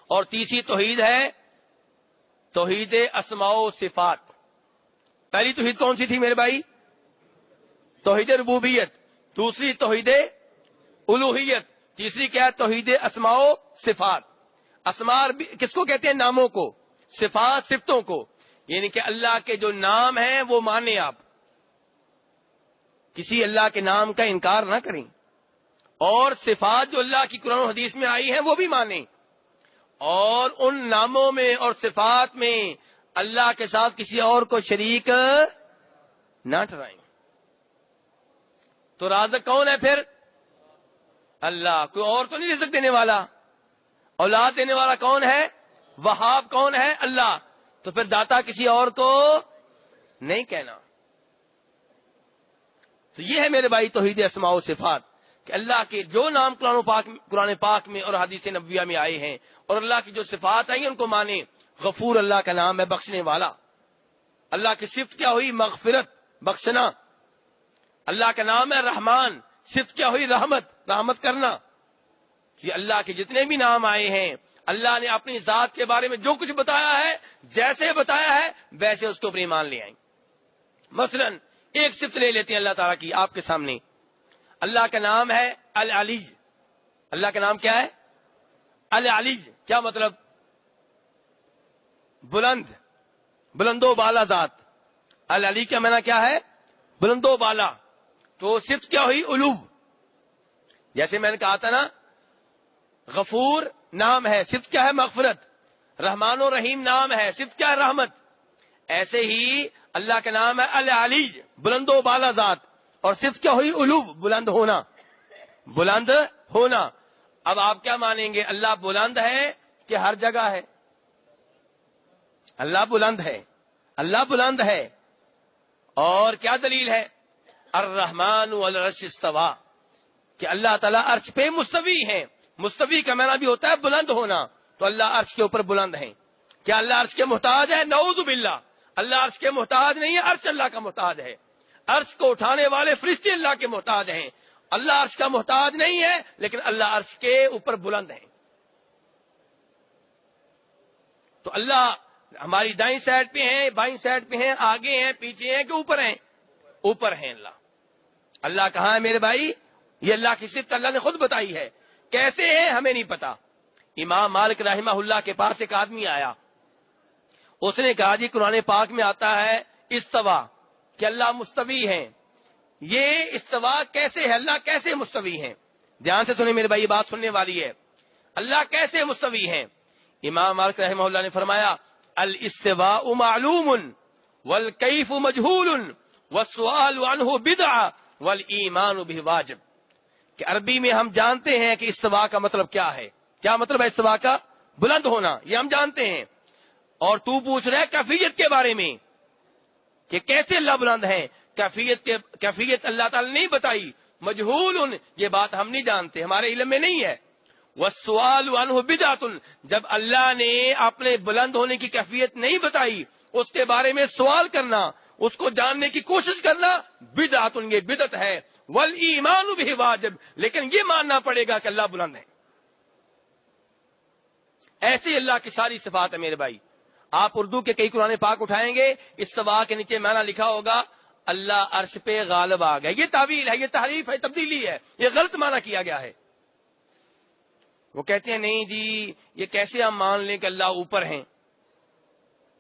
اور تیسری توحید ہے توحید اسماء و صفات. پہلی توحید کون سی تھی میرے بھائی؟ توحید ربوبیت. دوسری توحید الوہیت. تیسری کیا ہے؟ توحید اسماء و صفات. اسماء کس کو کہتے ہیں؟ ناموں کو. صفات صفتوں کو. یعنی کہ اللہ کے جو نام ہیں وہ مانیں آپ، کسی اللہ کے نام کا انکار نہ کریں. اور صفات جو اللہ کی قرآن و حدیث میں آئی ہیں وہ بھی مانیں. اور ان ناموں میں اور صفات میں اللہ کے ساتھ کسی اور کو شریک نہ ٹھہرائیں. تو رازق کون ہے پھر؟ اللہ. کوئی اور تو نہیں رزق دینے والا. اولاد دینے والا کون ہے؟ وہاب کون ہے؟ اللہ. تو پھر داتا کسی اور کو نہیں کہنا. تو یہ ہے میرے بھائی توحید اسماء و صفات، کہ اللہ کے جو نام قرآن پاک میں اور حدیث نبویہ میں آئے ہیں اور اللہ کی جو صفات آئی ہیں ان کو مانیں. غفور اللہ کا نام ہے، بخشنے والا. اللہ کی صفت کیا ہوئی؟ مغفرت، بخشنا. اللہ کا نام ہے رحمان، صفت کیا ہوئی؟ رحمت کرنا. یہ اللہ کے جتنے بھی نام آئے ہیں اللہ نے اپنی ذات کے بارے میں جو کچھ بتایا ہے، جیسے بتایا ہے ویسے اس کو اوپر ایمان لے آئیں. مثلا ایک صفت لے لیتے ہیں اللہ تعالیٰ کی آپ کے سامنے. اللہ کا نام ہے العلی. اللہ کا نام کیا ہے؟ العلی. کیا مطلب؟ بلند و بالا ذات. العلی کا معنی کیا ہے؟ بلند و بالا. تو صفت کیا ہوئی؟ علو. جیسے میں نے کہا تھا نا، غفور نام ہے، صفت کیا ہے؟ مغفرت. رحمان و رحیم نام ہے، صفت کیا ہے؟ رحمت. ایسے ہی اللہ کا نام ہے العلی، بلند و بالا ذات، اور صفت کیا ہوئی؟ علو، بلند ہونا. اب آپ کیا مانیں گے؟ اللہ بلند ہے کہ ہر جگہ ہے؟ اللہ بلند ہے. اور کیا دلیل ہے؟ الرحمن علی العرش استوى، کہ اللہ تعالیٰ عرش پہ مستوی ہیں. مستوی کا معنی بھی ہوتا ہے بلند ہونا. تو اللہ عرش کے اوپر بلند ہیں. کیا اللہ عرش کے محتاج ہے؟ نعوذ باللہ. اللہ عرش کے محتاج نہیں ہے، عرش اللہ کا محتاج ہے. عرش کو اٹھانے والے فرشتے اللہ کے محتاج ہیں. اللہ عرش کا محتاج نہیں ہے، لیکن اللہ عرش کے اوپر بلند ہیں. تو اللہ ہماری دائیں سائڈ پہ ہیں، بائیں سائڈ پہ ہیں، آگے ہیں، پیچھے ہیں کہ اوپر ہیں؟ اوپر ہیں. اللہ کہاں ہے میرے بھائی؟ یہ اللہ کی صفت اللہ نے خود بتائی ہے. کیسے ہے ہمیں نہیں پتا. امام مالک رحمہ اللہ کے پاس ایک آدمی آیا. اس نے کہا جی قرآن پاک میں آتا ہے استوا، کہ اللہ مستوی ہیں. یہ استوا کیسے ہے؟ اللہ کیسے مستوی ہیں؟ دھیان سے سنیں میرے بھائی، یہ بات سننے والی ہے. اللہ کیسے مستوی ہیں؟ امام مالک رحمہ اللہ نے فرمایا الاستواء معلوم والکیف مجہول والسؤال عنہ بدعہ والایمان بہ واجب. کہ عربی میں ہم جانتے ہیں کہ استوا کا مطلب کیا ہے. کیا مطلب ہے استوا کا؟ بلند ہونا، یہ ہم جانتے ہیں. اور تو پوچھ رہے کیفیت کے بارے میں کہ کیسے اللہ بلند ہیں. کیفیت اللہ تعالی نے نہیں بتائی. مجہول، یہ بات ہم نہیں جانتے، ہمارے علم میں نہیں ہے. والسؤال عنہ بدعۃ، جب اللہ نے اپنے بلند ہونے کی کیفیت نہیں بتائی اس کے بارے میں سوال کرنا، اس کو جاننے کی کوشش کرنا بدعۃ، یہ بدعت ہے. والایمان بہ واجب، لیکن یہ ماننا پڑے گا کہ اللہ بلند ہے. ایسی اللہ کی ساری صفات ہے میرے بھائی. آپ اردو کے کئی قرآن پاک اٹھائیں گے، استوا کے نیچے معنی لکھا ہوگا اللہ عرش پہ غالب آ گئے. یہ تعویل ہے، یہ تحریف ہے، تبدیلی ہے، یہ غلط معنی کیا گیا ہے. وہ کہتے ہیں نہیں جی یہ کیسے ہم مان لیں کہ اللہ اوپر ہیں.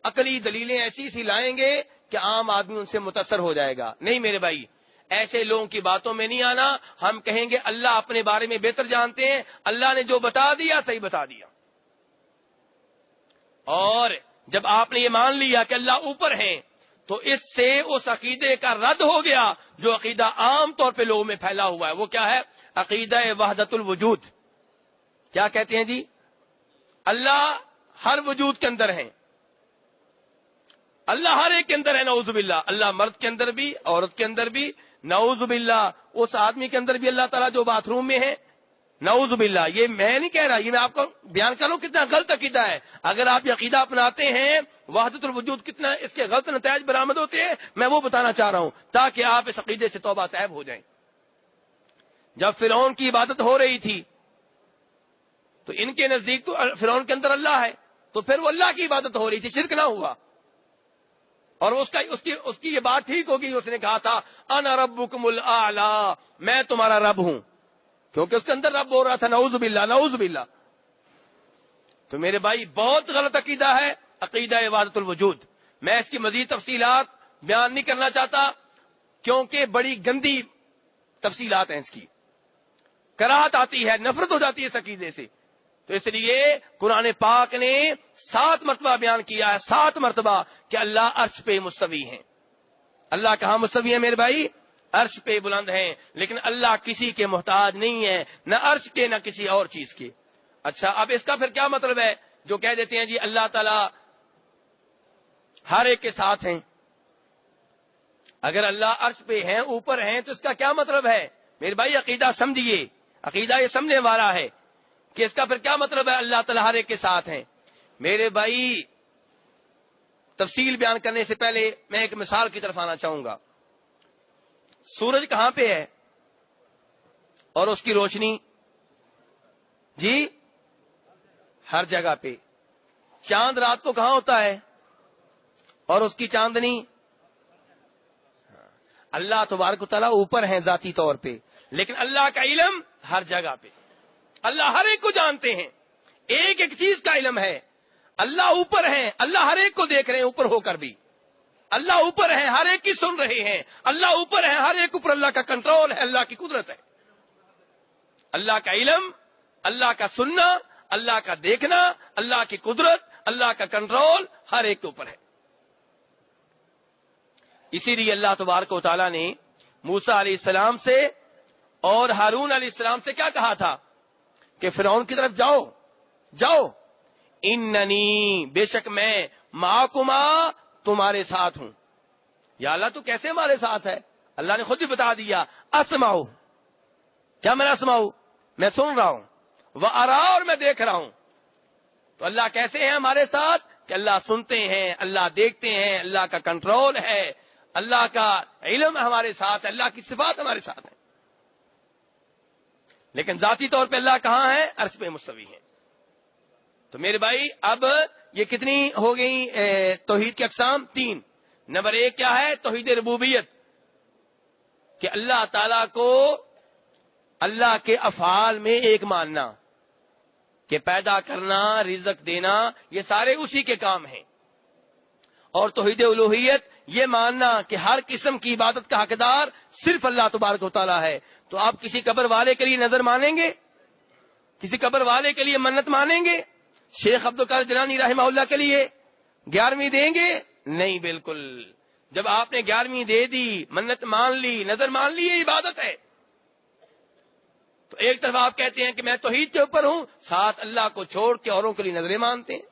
عقلی دلیلیں ایسی لائیں گے کہ عام آدمی ان سے متاثر ہو جائے گا. نہیں میرے بھائی، ایسے لوگوں کی باتوں میں نہیں آنا. ہم کہیں گے اللہ اپنے بارے میں بہتر جانتے ہیں، اللہ نے جو بتا دیا صحیح بتا دیا. اور جب آپ نے یہ مان لیا کہ اللہ اوپر ہیں تو اس سے اس عقیدے کا رد ہو گیا جو عقیدہ عام طور پہ لوگوں میں پھیلا ہوا ہے. وہ کیا ہے؟ عقیدہ وحدت الوجود. کیا کہتے ہیں جی؟ اللہ ہر وجود کے اندر ہیں، اللہ ہر ایک کے اندر ہے. نعوذ باللہ. اللہ مرد کے اندر بھی، عورت کے اندر بھی. نعوذ باللہ. اس آدمی کے اندر بھی اللہ تعالیٰ جو باتھ روم میں ہے. نعوذ باللہ. یہ میں نہیں کہہ رہا، یہ میں آپ کو بیان کر رہا ہوں کتنا غلط عقیدہ ہے. اگر آپ یہ عقیدہ اپناتے ہیں وحدت الوجود، کتنا اس کے غلط نتائج برآمد ہوتے ہیں میں وہ بتانا چاہ رہا ہوں تاکہ آپ اس عقیدے سے توبہ طیب ہو جائیں. جب فرعون کی عبادت ہو رہی تھی تو ان کے نزدیک تو فرعون کے اندر اللہ ہے، تو پھر وہ اللہ کی عبادت ہو رہی تھی، شرک نہ ہوا. اور اس کی یہ بات ٹھیک ہوگی، اس نے کہا تھا انا ربکم الاعلی، میں تمہارا رب ہوں، کیونکہ اس کے اندر رب بول رہا تھا نعوذ باللہ نعوذ باللہ. تو میرے بھائی بہت غلط عقیدہ ہے عقیدہ وحدت الوجود. میں اس کی مزید تفصیلات بیان نہیں کرنا چاہتا کیونکہ بڑی گندی تفصیلات ہیں اس کی، کراہت آتی ہے، نفرت ہو جاتی ہے اس عقیدے سے. تو اس لیے قرآن پاک نے 7 مرتبہ بیان کیا ہے، 7 مرتبہ کہ اللہ عرش پہ مستوی ہیں. اللہ کہاں مستوی ہے میرے بھائی؟ عرش پہ بلند ہیں. لیکن اللہ کسی کے محتاج نہیں ہے، نہ عرش کے نہ کسی اور چیز کے. اچھا اب اس کا پھر کیا مطلب ہے جو کہہ دیتے ہیں جی اللہ تعالی ہر ایک کے ساتھ ہیں؟ اگر اللہ عرش پہ ہیں اوپر ہیں تو اس کا کیا مطلب ہے میرے بھائی؟ عقیدہ سمجھیے، عقیدہ یہ سمجھنے والا ہے کہ اس کا پھر کیا مطلب ہے اللہ تعالی ہر ایک کے ساتھ ہیں. میرے بھائی تفصیل بیان کرنے سے پہلے میں ایک مثال کی طرف آنا چاہوں گا. سورج کہاں پہ ہے اور اس کی روشنی؟ جی ہر جگہ پہ. چاند رات کو کہاں ہوتا ہے اور اس کی چاندنی؟ اللہ تبارک و تعالیٰ اوپر ہیں ذاتی طور پہ، لیکن اللہ کا علم ہر جگہ پہ. اللہ ہر ایک کو جانتے ہیں، ایک ایک چیز کا علم ہے. اللہ اوپر ہیں، اللہ ہر ایک کو دیکھ رہے ہیں اوپر ہو کر بھی. اللہ اوپر ہیں، ہر ایک کی سن رہے ہیں. اللہ اوپر ہیں، ہر ایک اوپر اللہ کا کنٹرول ہے، اللہ کی قدرت ہے. اللہ کا علم، اللہ کا سننا، اللہ کا دیکھنا، اللہ کی قدرت، اللہ کا کنٹرول ہر ایک کے اوپر ہے. اسی لیے اللہ تبارک و تعالیٰ نے موسیٰ علیہ السلام سے اور ہارون علیہ السلام سے کیا کہا تھا کہ فرعون کی طرف جاؤ جاؤ، اننی بے شک میں معکما تمہارے ساتھ ہوں. یا اللہ تو کیسے ہمارے ساتھ ہے؟ اللہ نے خود ہی بتا دیا اسمعو، کیا میں اسمعو؟ میں سن رہا ہوں، وارا اور میں دیکھ رہا ہوں. تو اللہ کیسے ہیں ہمارے ساتھ کہ اللہ سنتے ہیں، اللہ دیکھتے ہیں، اللہ کا کنٹرول ہے، اللہ کا علم ہمارے ساتھ ہے، اللہ کی صفات ہمارے ساتھ ہیں. لیکن ذاتی طور پہ اللہ کہاں ہے؟ عرش پہ مستوی ہیں. تو میرے بھائی اب یہ کتنی ہو گئی توحید کی اقسام؟ 3. نمبر 1 کیا ہے؟ توحید ربوبیت، کہ اللہ تعالی کو اللہ کے افعال میں ایک ماننا کہ پیدا کرنا، رزق دینا، یہ سارے اسی کے کام ہیں. اور توحید الوہیت یہ ماننا کہ ہر قسم کی عبادت کا حقدار صرف اللہ تبارک و تعالی ہے. تو آپ کسی قبر والے کے لیے نظر مانیں گے؟ کسی قبر والے کے لیے منت مانیں گے؟ شیخ عبد القادر جیلانی رحمہ اللہ کے لیے 11ویں دیں گے؟ نہیں، بالکل. جب آپ نے 11ویں دے دی، منت مان لی، نظر مان لی، یہ عبادت ہے. تو ایک طرف آپ کہتے ہیں کہ میں توحید کے اوپر ہوں، ساتھ اللہ کو چھوڑ کے اوروں کے لیے نظریں مانتے ہیں،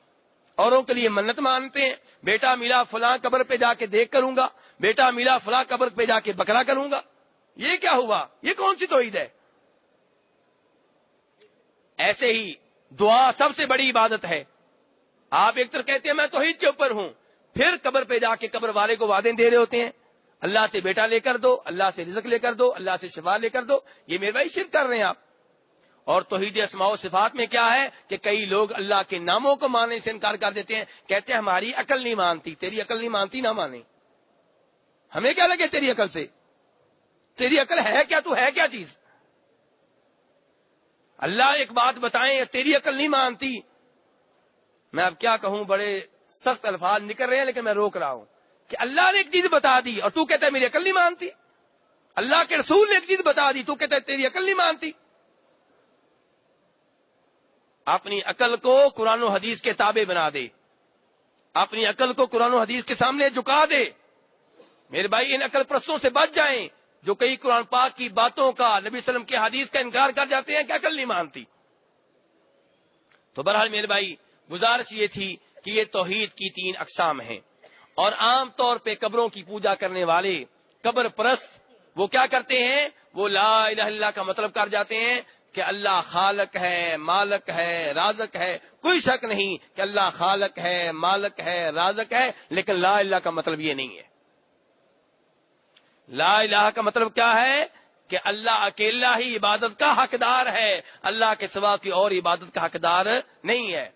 اوروں کے لیے منت مانتے ہیں. بیٹا میلا فلاں قبر پہ جا کے دیکھ کروں گا، بیٹا میلا فلاں قبر پہ جا کے بکرا کروں گا. یہ کیا ہوا؟ یہ کون سی توحید ہے؟ ایسے ہی دعا سب سے بڑی عبادت ہے. آپ ایک طرف کہتے ہیں میں توحید کے اوپر ہوں، پھر قبر پہ جا کے قبر والے کو وعدے دے رہے ہوتے ہیں، اللہ سے بیٹا لے کر دو، اللہ سے رزق لے کر دو، اللہ سے شفا لے کر دو. یہ میرے بھائی شرک کر رہے ہیں آپ. اور توحید اسماء و صفات میں کیا ہے کہ کئی لوگ اللہ کے ناموں کو ماننے سے انکار کر دیتے ہیں، کہتے ہیں ہماری عقل نہیں مانتی. تیری عقل نہیں مانتی، نہ مانے، ہمیں کیا لگے تیری عقل سے؟ تیری عقل ہے کیا؟ تو ہے کیا چیز؟ اللہ ایک بات بتائیں، تیری عقل نہیں مانتی. میں اب کیا کہوں، بڑے سخت الفاظ نکل رہے ہیں لیکن میں روک رہا ہوں کہ اللہ نے ایک چیز بتا دی اور تو کہتا ہے میری عقل نہیں مانتی. اللہ کے رسول نے ایک چیز بتا دی، تو کہتا ہے تیری عقل نہیں مانتی. اپنی عقل کو قرآن و حدیث کے تابع بنا دے، اپنی عقل کو قرآن و حدیث کے سامنے جھکا دے. میرے بھائی ان عقل پرستوں سے بچ جائیں جو کئی قرآن پاک کی باتوں کا، نبی صلی اللہ علیہ وسلم کے حدیث کا انکار کر جاتے ہیں کہ عقل نہیں مانتی. تو بہرحال میرے بھائی گزارش یہ تھی کہ یہ توحید کی 3 اقسام ہیں. اور عام طور پہ قبروں کی پوجا کرنے والے قبر پرست وہ کیا کرتے ہیں؟ وہ لا الہ الا اللہ کا مطلب کر جاتے ہیں کہ اللہ خالق ہے، مالک ہے، رازق ہے. کوئی شک نہیں کہ اللہ خالق ہے، مالک ہے، رازق ہے، لیکن لا الہ کا مطلب یہ نہیں ہے. لا الہ کا مطلب کیا ہے کہ اللہ اکیلا ہی عبادت کا حقدار ہے، اللہ کے سوا کوئی اور عبادت کا حقدار نہیں ہے۔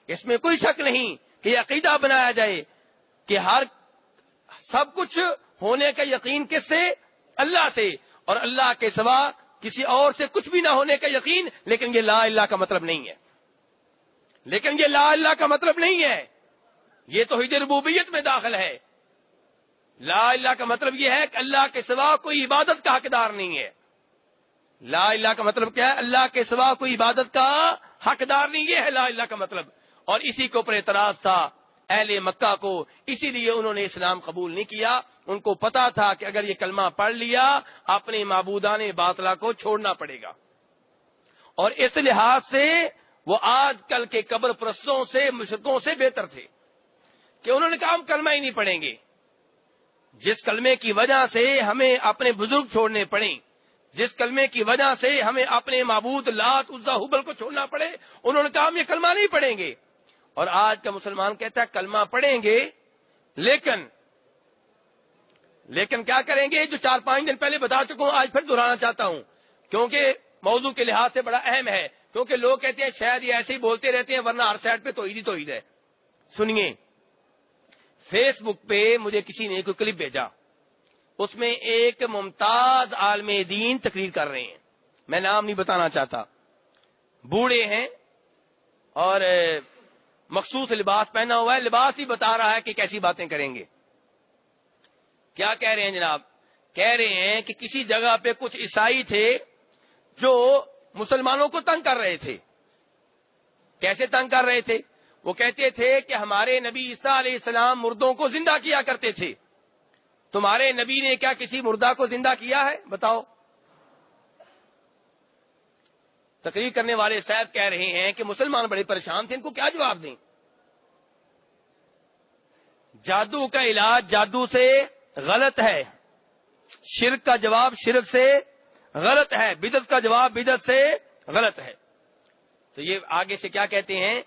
اس میں کوئی شک نہیں کہ یہ عقیدہ بنایا جائے کہ سب کچھ ہونے کا یقین کس سے؟ اللہ سے، اور اللہ کے سوا کسی اور سے کچھ بھی نہ ہونے کا یقین۔ لیکن یہ لا الہ کا مطلب نہیں ہے، لیکن یہ لا الہ کا مطلب نہیں ہے، یہ توحید ربوبیت میں داخل ہے۔ لا الہ کا مطلب یہ ہے کہ اللہ کے سوا کوئی عبادت کا حقدار نہیں ہے۔ لا الہ کا مطلب کیا ہے؟ اللہ کے سوا کوئی عبادت کا حقدار نہیں، یہ ہے لا الہ کا مطلب۔ اور اسی کے اوپر اعتراض تھا اہل مکہ کو، اسی لیے انہوں نے اسلام قبول نہیں کیا۔ ان کو پتا تھا کہ اگر یہ کلمہ پڑھ لیا اپنے معبودان باطلہ کو چھوڑنا پڑے گا، اور اس لحاظ سے وہ آج کل کے قبر پرستوں سے، مشرکوں سے بہتر تھے کہ انہوں نے کہا ہم کلمہ ہی نہیں پڑھیں گے۔ جس کلمے کی وجہ سے ہمیں اپنے بزرگ چھوڑنے پڑیں، جس کلمے کی وجہ سے ہمیں اپنے معبود لات عزا ہبل کو چھوڑنا پڑے، انہوں نے کہا ہم یہ کلمہ نہیں پڑھیں گے۔ اور آج کا مسلمان کہتا ہے کلمہ پڑھیں گے، لیکن کیا کریں گے؟ جو 4-5 دن پہلے بتا چکا ہوں، آج پھر دہرانا چاہتا ہوں کیونکہ موضوع کے لحاظ سے بڑا اہم ہے، کیونکہ لوگ کہتے ہیں شاید یہ ایسے ہی بولتے رہتے ہیں ورنہ ہر سائڈ پہ توحید ہی توحید ہے۔ سنیے، فیس بک پہ مجھے کسی نے کوئی کلپ بھیجا، اس میں ایک ممتاز عالم دین تقریر کر رہے ہیں، میں نام نہیں بتانا چاہتا، بوڑھے ہیں اور مخصوص لباس پہنا ہوا ہے، لباس ہی بتا رہا ہے کہ کیسی باتیں کریں گے۔ کیا کہہ رہے ہیں جناب؟ کہہ رہے ہیں کہ کسی جگہ پہ کچھ عیسائی تھے جو مسلمانوں کو تنگ کر رہے تھے۔ کیسے تنگ کر رہے تھے؟ وہ کہتے تھے کہ ہمارے نبی عیسیٰ علیہ السلام مردوں کو زندہ کیا کرتے تھے، تمہارے نبی نے کیا کسی مردہ کو زندہ کیا ہے؟ بتاؤ۔ تقریر کرنے والے صاحب کہہ رہے ہیں کہ مسلمان بڑے پریشان تھے، ان کو کیا جواب دیں؟ جادو کا علاج جادو سے غلط ہے، شرک کا جواب شرک سے غلط ہے، بدعت کا جواب بدعت سے غلط ہے۔ تو یہ آگے سے کیا کہتے ہیں؟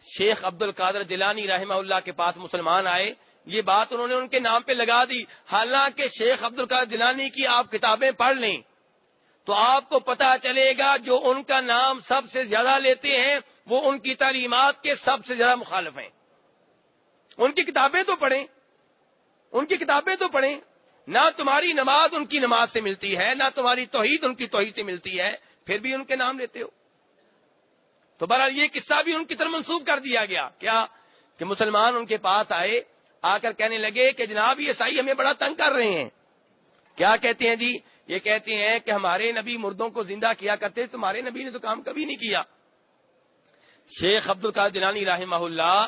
شیخ عبد القادر جیلانی رحمہ اللہ کے پاس مسلمان آئے، یہ بات انہوں نے ان کے نام پہ لگا دی، حالانکہ شیخ عبد القادر جیلانی کی آپ کتابیں پڑھ لیں تو آپ کو پتا چلے گا جو ان کا نام سب سے زیادہ لیتے ہیں وہ ان کی تعلیمات کے سب سے زیادہ مخالف ہیں۔ ان کی کتابیں تو پڑھیں، ان کی کتابیں تو پڑھیں، نہ تمہاری نماز ان کی نماز سے ملتی ہے، نہ تمہاری توحید ان کی توحید سے ملتی ہے، پھر بھی ان کے نام لیتے ہو۔ تو بہرحال یہ قصہ بھی ان کی طرف منسوخ کر دیا گیا، کیا کہ مسلمان ان کے پاس آئے، آ کر کہنے لگے کہ جناب یہ عیسائی ہمیں بڑا تنگ کر رہے ہیں۔ کیا کہتے ہیں جی؟ یہ کہتے ہیں کہ ہمارے نبی مردوں کو زندہ کیا کرتے، تمہارے نبی نے تو کام کبھی نہیں کیا۔ شیخ عبد القادر جیلانی رحمہ اللہ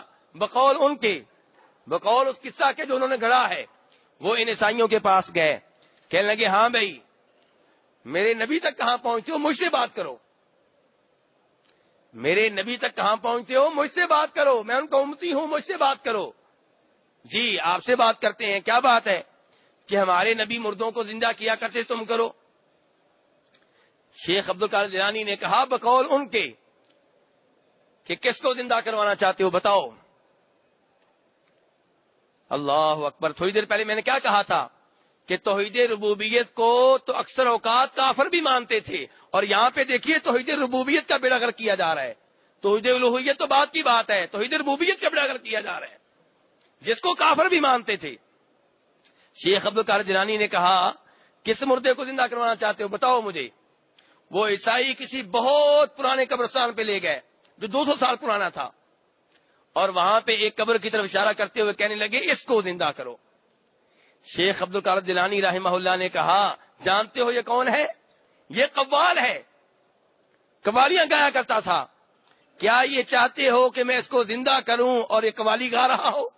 بقول اس قصہ کے جو انہوں نے گھڑا ہے، وہ ان عیسائیوں کے پاس گئے، کہنے لگے ہاں بھائی میرے نبی تک کہاں پہنچتے ہو؟ مجھ سے بات کرو۔ میرے نبی تک کہاں پہنچتے ہو؟ مجھ سے بات کرو، میں ان کا امتی ہوں، مجھ سے بات کرو۔ جی آپ سے بات کرتے ہیں، کیا بات ہے؟ کہ ہمارے نبی مردوں کو زندہ کیا کرتے، تم کرو۔ شیخ عبد القادر جیلانی نے کہا بقول ان کے کہ کس کو زندہ کروانا چاہتے ہو بتاؤ۔ اللہ اکبر، تھوڑی دیر پہلے میں نے کیا کہا تھا کہ توحید ربوبیت کو تو اکثر اوقات کافر بھی مانتے تھے، اور یہاں پہ دیکھیے توحید ربوبیت کا بیڑا غرق کیا جا رہا ہے۔ توحید الوہیت تو بات کی بات ہے، توحید ربوبیت کا بیڑا غرق کیا جا رہا ہے جس کو کافر بھی مانتے تھے۔ شیخ عبد القادر جیلانی نے کہا کس مردے کو زندہ کروانا چاہتے ہو بتاؤ مجھے۔ وہ عیسائی کسی بہت پرانے قبرستان پہ لے گئے جو 200 سال پرانا تھا، اور وہاں پہ ایک قبر کی طرف اشارہ کرتے ہوئے کہنے لگے اس کو زندہ کرو۔ شیخ عبد القادر جیلانی رحمہ اللہ نے کہا جانتے ہو یہ کون ہے؟ یہ قوال ہے، قوالیاں گایا کرتا تھا، کیا یہ چاہتے ہو کہ میں اس کو زندہ کروں اور یہ قوالی گا رہا ہو؟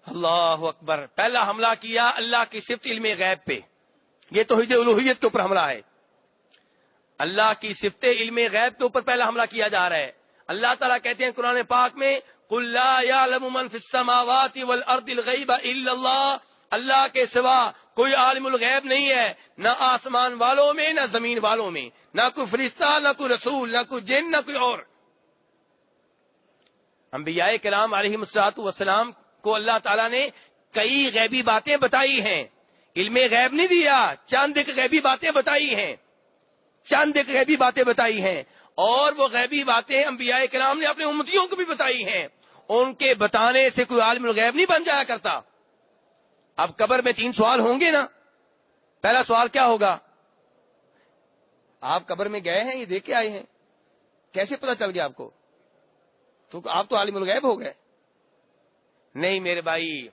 اللہ اکبر، پہلا حملہ کیا اللہ کی صفت علم غیب پہ، یہ توحید الوہیت کے اوپر حملہ ہے۔ اللہ کی صفت علم غیب کے اوپر پہلا حملہ کیا جا رہا ہے۔ اللہ تعالیٰ کہتے ہیں قرآن پاک میں قُل لَا يَعْلَمُ مَن فِي السَّمَاوَاتِ وَالْأَرْضِ الْغَيْبَ إِلَّا اللَّهُ، اللہ کے سوا کوئی عالم الغیب نہیں ہے، نہ آسمان والوں میں نہ زمین والوں میں، نہ کوئی فرشتہ نہ کوئی رسول نہ کوئی جن نہ کوئی اور۔ انبیاء کرام علیہ الصلوۃ والسلام کو اللہ تعالیٰ نے کئی غیبی باتیں بتائی ہیں، علم غیب نہیں دیا، چند ایک غیبی باتیں بتائی ہیں، چند ایک غیبی باتیں بتائی ہیں، اور وہ غیبی باتیں انبیاء کرام نے اپنے امتیوں کو بھی بتائی ہیں. ان کے بتانے سے کوئی عالم الغیب نہیں بن جایا کرتا. اب قبر میں 3 سوال ہوں گے نا. پہلا سوال کیا ہوگا؟ آپ قبر میں گئے ہیں، یہ دیکھ کے آئے ہیں، کیسے پتہ چل گیا آپ کو؟ تو آپ تو عالم الغیب ہو گئے. نہیں میرے بھائی،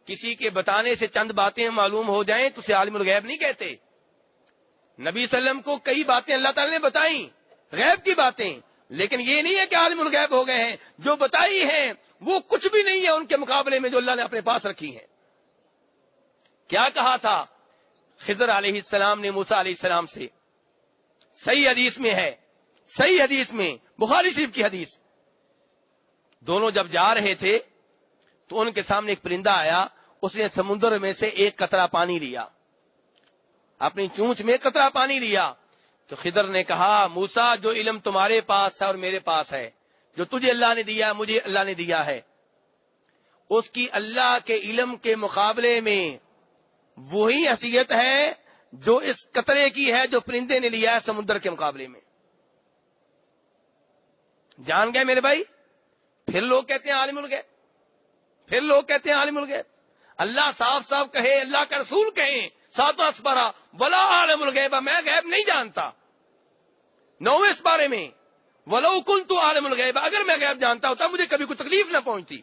کسی کے بتانے سے چند باتیں معلوم ہو جائیں تو اسے عالم الغیب نہیں کہتے. نبی صلی اللہ علیہ وسلم کو کئی باتیں اللہ تعالی نے بتائیں، غیب کی باتیں، لیکن یہ نہیں ہے کہ عالم الغیب ہو گئے ہیں. جو بتائی ہیں وہ کچھ بھی نہیں ہے ان کے مقابلے میں جو اللہ نے اپنے پاس رکھی ہیں. کیا کہا تھا خضر علیہ السلام نے موسیٰ علیہ السلام سے؟ صحیح حدیث میں ہے، صحیح حدیث میں، بخاری شریف کی حدیث. دونوں جب جا رہے تھے تو ان کے سامنے ایک پرندہ آیا، اس نے سمندر میں سے ایک قطرہ پانی لیا، اپنی چونچ میں قطرہ پانی لیا. تو خضر نے کہا موسیٰ، جو علم تمہارے پاس ہے اور میرے پاس ہے، جو تجھے اللہ نے دیا مجھے اللہ نے دیا ہے، اس کی اللہ کے علم کے مقابلے میں وہی حیثیت ہے جو اس قطرے کی ہے جو پرندے نے لیا ہے سمندر کے مقابلے میں. جان گئے میرے بھائی؟ پھر لوگ کہتے ہیں عالم الغیب، پھر لوگ کہتے ہیں عالم الغیب. اللہ صاف صاف کہے، اللہ کا رسول کہیں 7 سپارہ ولا عالم الغیب، میں غیب نہیں جانتا. 9 سپارے میں ولو کنت عالم الغیب، اگر میں غیب جانتا ہوتا مجھے کبھی کوئی تکلیف نہ پہنچتی.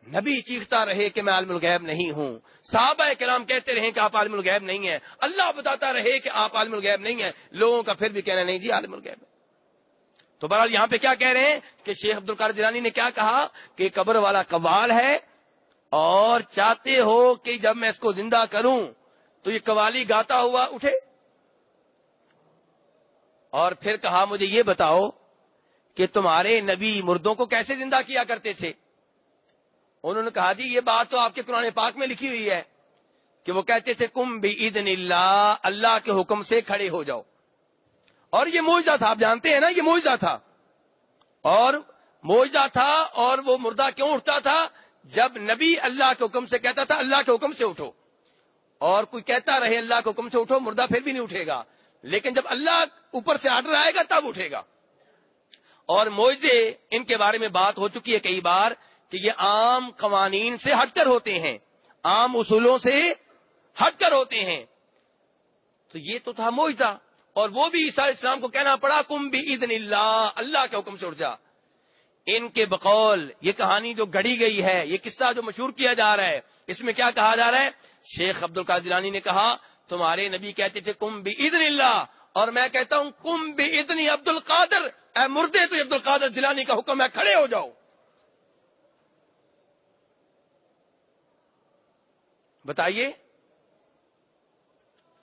نبی چیختا رہے کہ میں عالم الغیب نہیں ہوں، صحابہ کرام کہتے رہے کہ آپ عالم الغیب نہیں ہیں، اللہ بتاتا رہے کہ آپ عالم الغیب نہیں ہیں، لوگوں کا پھر بھی کہنا نہیں جی عالم الغیب ہے. تو بہرحال یہاں پہ کیا کہہ رہے ہیں کہ شیخ عبد القادر جیلانی نے کیا کہا کہ قبر والا قوال ہے، اور چاہتے ہو کہ جب میں اس کو زندہ کروں تو یہ قوالی گاتا ہوا اٹھے. اور پھر کہا مجھے یہ بتاؤ کہ تمہارے نبی مردوں کو کیسے زندہ کیا کرتے تھے؟ انہوں نے کہا جی یہ بات تو آپ کے قرآن پاک میں لکھی ہوئی ہے کہ وہ کہتے تھے کم بِإِذْنِ اللہ، اللہ کے حکم سے کھڑے ہو جاؤ. اور یہ معجزہ تھا، آپ جانتے ہیں نا، یہ معجزہ تھا. اور معجزہ تھا، اور وہ مردہ کیوں اٹھتا تھا؟ جب نبی اللہ کے حکم سے کہتا تھا اللہ کے حکم سے اٹھو. اور کوئی کہتا رہے اللہ کے حکم سے اٹھو، مردہ پھر بھی نہیں اٹھے گا، لیکن جب اللہ اوپر سے آرڈر آئے گا تب اٹھے گا. اور معجزے ان کے بارے میں بات ہو چکی ہے کئی بار کہ یہ عام قوانین سے ہٹ کر ہوتے ہیں، عام اصولوں سے ہٹ کر ہوتے ہیں. تو یہ تو تھا معجزہ، اور وہ بھی عیسیٰ علیہ السلام کو کہنا پڑا کم بِإِذْنِ اللہ، اللہ کے حکم سے اٹھ جا. ان کے بقول یہ کہانی جو گڑھی گئی ہے، یہ قصہ جو مشہور کیا جا رہا ہے، اس میں کیا کہا جا رہا ہے؟ شیخ عبد القادر جیلانی نے کہا تمہارے نبی کہتے تھے کم بِإِذْنِ اللہ، اور میں کہتا ہوں کم بِإِذْنِ عبد القادر، اے مردے تو عبد القادر جیلانی کا حکم ہے کھڑے ہو جاؤ. بتائیے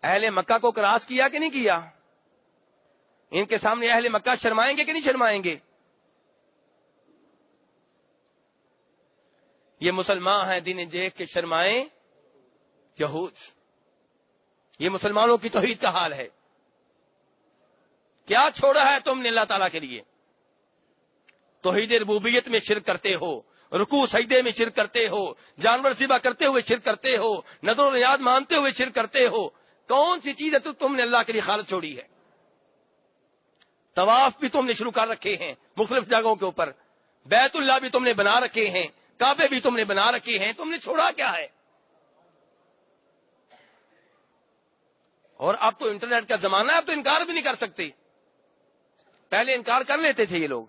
اہل مکہ کو کراس کیا کہ نہیں کیا؟ ان کے سامنے اہل مکہ شرمائیں گے کہ نہیں شرمائیں گے؟ یہ مسلمان ہیں دین دیکھ کے شرمائیں یہود. یہ مسلمانوں کی توحید کا حال ہے. کیا چھوڑا ہے تم نے اللہ تعالیٰ کے لیے؟ توحید ربوبیت میں شرک کرتے ہو، رکوع سجدے میں شرک کرتے ہو، جانور ذبح کرتے ہوئے شرک کرتے ہو، نذر و نیاز مانتے ہوئے شرک کرتے ہو. کون سی چیز ہے تو تم نے اللہ کے لیے خالص چھوڑی ہے؟ طواف بھی تم نے شروع کر رکھے ہیں مختلف جگہوں کے اوپر، بیت اللہ بھی تم نے بنا رکھے ہیں، کعبے بھی تم نے بنا رکھے ہیں، تم نے چھوڑا کیا ہے؟ اور اب تو انٹرنیٹ کا زمانہ ہے، اب تو انکار بھی نہیں کر سکتے. پہلے انکار کر لیتے تھے یہ لوگ،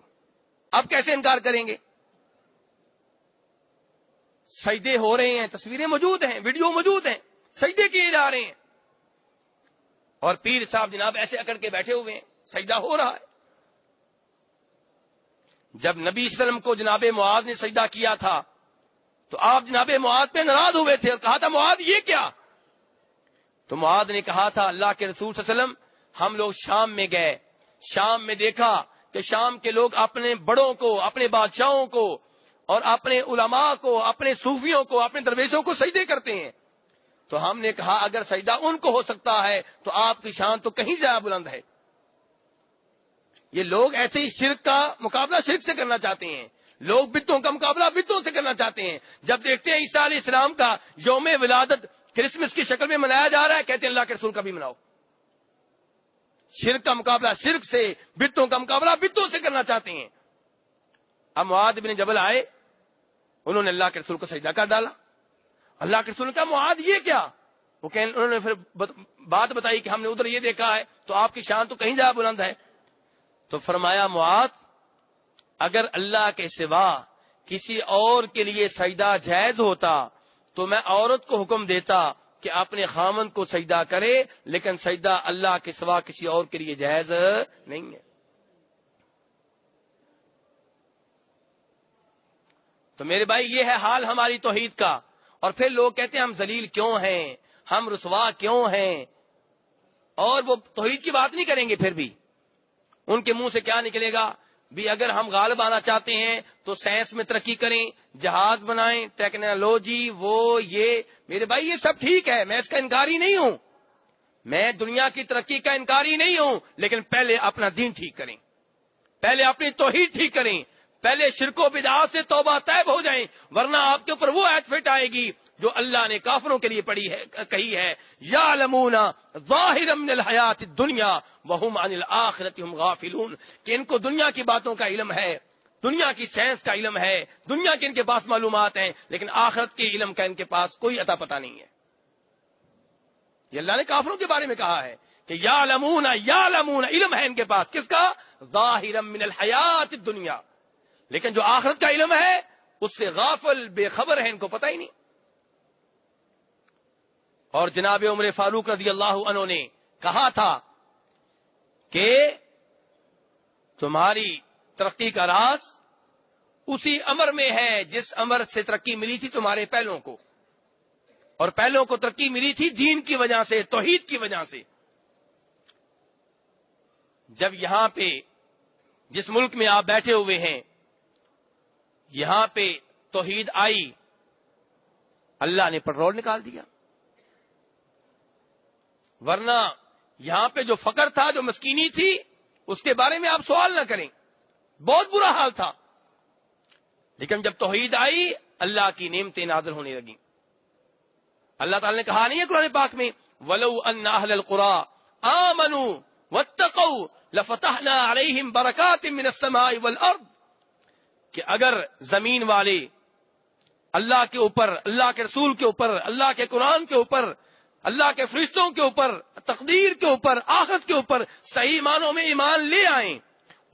اب کیسے انکار کریں گے؟ سجدے ہو رہے ہیں، تصویریں موجود ہیں، ویڈیو موجود ہیں، سجدے کیے جا رہے ہیں، اور پیر صاحب جناب ایسے اکڑ کے بیٹھے ہوئے ہیں، سجدہ ہو رہا ہے. جب نبی صلی اللہ علیہ وسلم کو جناب معاذ نے سجدہ کیا تھا تو آپ جناب معاذ پہ ناراض ہوئے تھے اور کہا تھا معاذ یہ کیا؟ تو معاذ نے کہا تھا اللہ کے رسول صلی اللہ علیہ وسلم ہم لوگ شام میں گئے، شام میں دیکھا کہ شام کے لوگ اپنے بڑوں کو، اپنے بادشاہوں کو اور اپنے علماء کو، اپنے صوفیوں کو، اپنے درویشوں کو سجدے کرتے ہیں. تو ہم نے کہا اگر سجدہ ان کو ہو سکتا ہے تو آپ کی شان تو کہیں زیادہ بلند ہے. یہ لوگ ایسے ہی شرک کا مقابلہ شرک سے کرنا چاہتے ہیں، لوگ بدعتوں کا مقابلہ بدعتوں سے کرنا چاہتے ہیں. جب دیکھتے ہیں عیسیٰ علیہ السلام کا یوم ولادت کرسمس کی شکل میں منایا جا رہا ہے، کہتے ہیں اللہ کے رسول کا بھی مناؤ۔ شرک کا مقابلہ شرک سے، بتوں کا مقابلہ بتوں سے کرنا چاہتے ہیں۔ اب معاذ بن جبل آئے، انہوں نے اللہ کے رسول کو سجدہ کر ڈالا۔ اللہ کے رسول نے کہا معاذ یہ کیا؟ انہوں نے پھر بات بتائی کہ ہم نے ادھر یہ دیکھا ہے، تو آپ کی شان تو کہیں جا بلند ہے۔ تو فرمایا معاذ اگر اللہ کے سوا کسی اور کے لیے سجدہ جائز ہوتا تو میں عورت کو حکم دیتا کہ اپنے خامن کو سجدہ کرے، لیکن سجدہ اللہ کے سوا کسی اور کے لیے جائز نہیں ہے۔ تو میرے بھائی یہ ہے حال ہماری توحید کا۔ اور پھر لوگ کہتے ہیں ہم ذلیل کیوں ہیں، ہم رسوا کیوں ہیں، اور وہ توحید کی بات نہیں کریں گے۔ پھر بھی ان کے منہ سے کیا نکلے گا؟ بھی اگر ہم غالب آنا چاہتے ہیں تو سائنس میں ترقی کریں، جہاز بنائیں، ٹیکنالوجی، وہ یہ۔ میرے بھائی یہ سب ٹھیک ہے، میں اس کا انکاری نہیں ہوں، میں دنیا کی ترقی کا انکاری نہیں ہوں، لیکن پہلے اپنا دین ٹھیک کریں، پہلے اپنی توحید ٹھیک کریں، پہلے شرک و بدعات سے توبہ طیب ہو جائیں، ورنہ آپ کے اوپر وہ آیت فٹ آئے گی جو اللہ نے کافروں کے لیے پڑھی ہے، کہی ہے یعلمون ظاہرا من الحیات الدنیا وہم عن الآخرۃ ہم غافلون، کہ ان کو دنیا کی باتوں کا علم ہے، دنیا کی سائنس کا علم ہے، دنیا کے ان کے پاس معلومات ہیں، لیکن آخرت کے علم کا ان کے پاس کوئی عطا پتہ نہیں ہے۔ یہ اللہ نے کافروں کے بارے میں کہا ہے کہ یعلمون علم ہے ان کے پاس، کس کا؟ ظاہرا من الحیات الدنیا، لیکن جو آخرت کا علم ہے اس سے غافل، بے خبر ہے، ان کو پتہ ہی نہیں۔ اور جناب عمر فاروق رضی اللہ عنہ نے کہا تھا کہ تمہاری ترقی کا راز اسی امر میں ہے جس امر سے ترقی ملی تھی تمہارے پہلوں کو، اور پہلوں کو ترقی ملی تھی دین کی وجہ سے، توحید کی وجہ سے۔ جب یہاں پہ جس ملک میں آپ بیٹھے ہوئے ہیں یہاں پہ توحید آئی، اللہ نے پیٹرول نکال دیا، ورنہ یہاں پہ جو فقر تھا، جو مسکینی تھی، اس کے بارے میں آپ سوال نہ کریں، بہت برا حال تھا۔ لیکن جب توحید آئی اللہ کی نعمتیں نازل ہونے لگیں۔ اللہ تعالی نے کہا نہیں ہے قرآن پاک میں وَلَوْ أَنَّ أَهْلَ الْقُرَىٰ آمَنُوا وَاتَّقَوْا لَفَتَحْنَا عَلَيْهِمْ بَرَكَاتٍ مِّنَ السَّمَاءِ وَالْأَرْضِ، کہ اگر زمین والے اللہ کے اوپر، اللہ کے رسول کے اوپر، اللہ کے قرآن کے اوپر، اللہ کے فرشتوں کے اوپر، تقدیر کے اوپر، آخرت کے اوپر صحیح معنوں میں ایمان لے آئیں،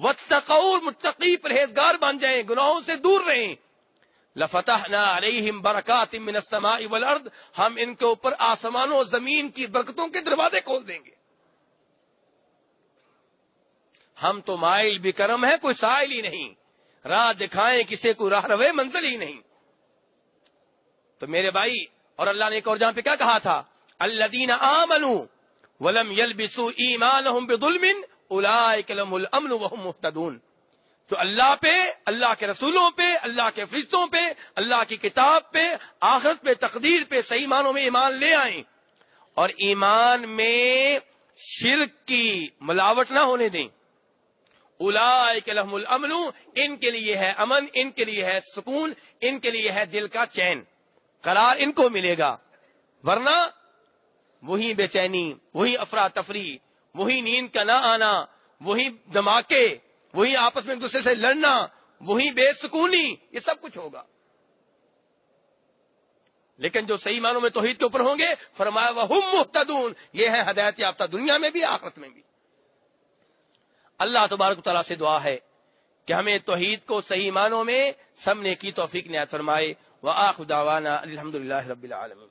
واتقوا، متقی پرہیزگار بن جائیں، گناہوں سے دور رہیں، لفتحنا علیہم برکات من السماء والارض، ہم ان کے اوپر آسمانوں و زمین کی برکتوں کے دروازے کھول دیں گے۔ ہم تو مائل بھی کرم ہے، کوئی سائل ہی نہیں، راہ دکھائیں کسے کو راہ روے منزل ہی نہیں۔ تو میرے بھائی، اور اللہ نے ایک اور جہاں پہ کیا کہا تھا؟ الذین آمنوا ولم یلبسوا ایمانہم بظلم اولئک لہم الامن وہم مہتدون، تو اللہ پہ، اللہ کے رسولوں پہ، اللہ کے فرشتوں پہ، اللہ کی کتاب پہ، آخرت پہ، تقدیر پہ صحیح معنوں میں ایمان لے آئیں، اور ایمان میں شرک کی ملاوٹ نہ ہونے دیں۔ اولئک لہم الامن، ان کے لیے ہے امن، ان کے لیے ہے سکون، ان کے لیے ہے دل کا چین، قرار ان کو ملے گا، ورنہ وہی بے چینی، وہی افراتفری، وہی نیند کا نہ آنا، وہی دھماکے، وہی آپس میں ایک دوسرے سے لڑنا، وہی بے سکونی، یہ سب کچھ ہوگا۔ لیکن جو صحیح معنوں میں توحید کے اوپر ہوں گے، فرمایا وَهُمْ مُهْتَدُونَ، یہ ہے ہدایت یافتہ، دنیا میں بھی آخرت میں بھی۔ اللہ تبارک و تعالیٰ سے دعا ہے کہ ہمیں توحید کو صحیح معنوں میں سمجھنے کی توفیق عنایت فرمائے۔ وآخر دعوانا الحمدللہ رب العالمین۔